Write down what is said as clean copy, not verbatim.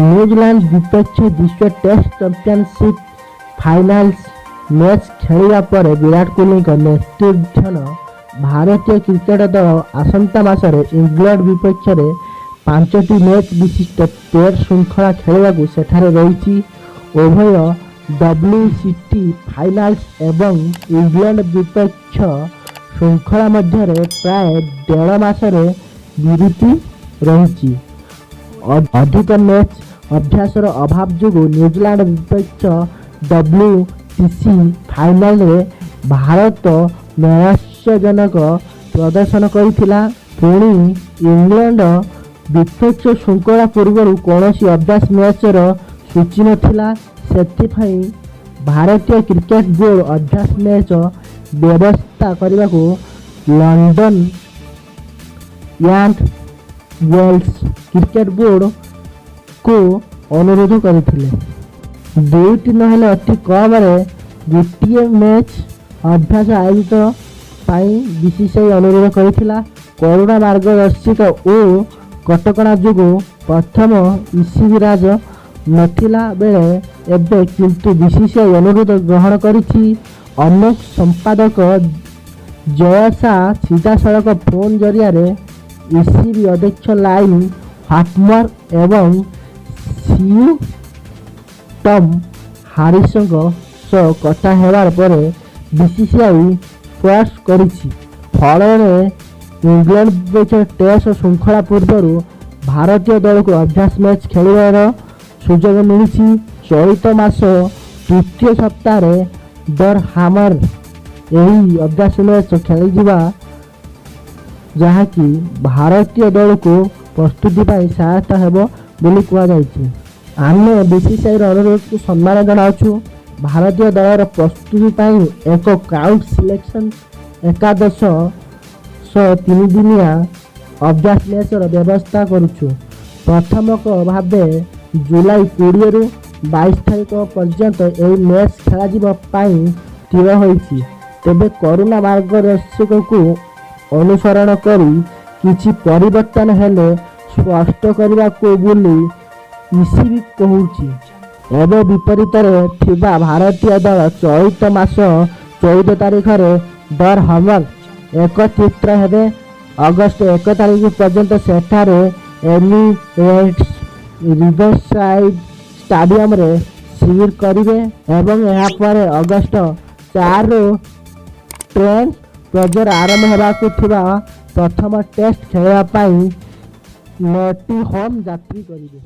New Zealand विपक्ष विश्व test championship फाइनाल्स match खेलिया पर विराट कोहली नेतृत्वाधीन भारतीय क्रिकेट दल आसंता मासरे इंग्लैंड विपक्ष में 5टी मैच विशिष्ट टेस्ट श्रृंखला खेलवाकू सेठारे रही। उभय WCT फाइनाल्स एवं इंग्लैंड विपक्ष श्रृंखला मध्य प्राय 1.5 मासरे विरति रही। अधिक मैच अभ्यासर अभाव जो न्यूजीलैंड विपक्ष WTC फाइनाल रे भारत नैराश्यजनक प्रदर्शन करथिला। पुणी इंग्लैंड विपक्ष श्रृंखला पूर्व कौन अभ्यास मैचर सूची नथिला। सेथिफाई भारतीय क्रिकेट बोर्ड अभ्यास मैच व्यवस्था करने को London and Wales cricket board को अनुरोध करथिले। दुईटी नहेले अति कम गोटे मैच अभ्यास आयोजित पाई बीसीसीआई अनुरोध करथिला। कोरोना मार्गदर्शिका और कटकणा जो प्रथम ईसीबी राज नथिला बेले एबे किंतु बीसीसीआई अनुरोध ग्रहण करिछि। अनेक संपादक जयसा सीधा सड़क फोन जरिया ईसीबी अध्यक्ष लाइन हाटमर एवं सीयू टम हारिस सह कथा हेबार पर बीसीसीआई प्रयास करिछि। फल इंग्लैंड टेस्ट श्रृंखला पूर्व भारतीय दल को अभ्यास मैच खेलिबार सुजोग मिली। चलित मास तृतीय सप्ताह डरहामर यही अभ्यास मैच खेल जहाँकि भारतीय दल को प्रस्तुति पर सहायता हेबो बोली कहुई। आमे बीसीसीआई अनुरोध को सम्मान जनाऊँ। भारतीय दलर प्रस्तुति पर एक काउंट सिलेक्शन एकादश 3 दिनिया अभ्यास मैचर व्यवस्था करुछु। प्रथम भाव जुलाई 20 रु 22 तारीख पर्यंत यह मैच खेल स्थिर होइछि। तेबे कोरोना मार्गदर्शक को अनुसरण करी किछि परिवर्तन हेले स्पष्ट करने को बोली ईसीबी कहूछि। एवं विपरीत थिबा भारतीय दल चलित मास 14 तारीख डरहामर एकत्रित हेबे। अगस्त 1 तारीख पर्यंत सेठारे एमिरेट्स रिवरसाइड स्टेडियम रे शिविर करिवे एवं यहाँ पर अगस्त 4 रु ट्रेन प्रजर आरंभ होबाकू थिबा प्रथम टेस्ट खेलवा पाई 9टी होम यात्री करिवे।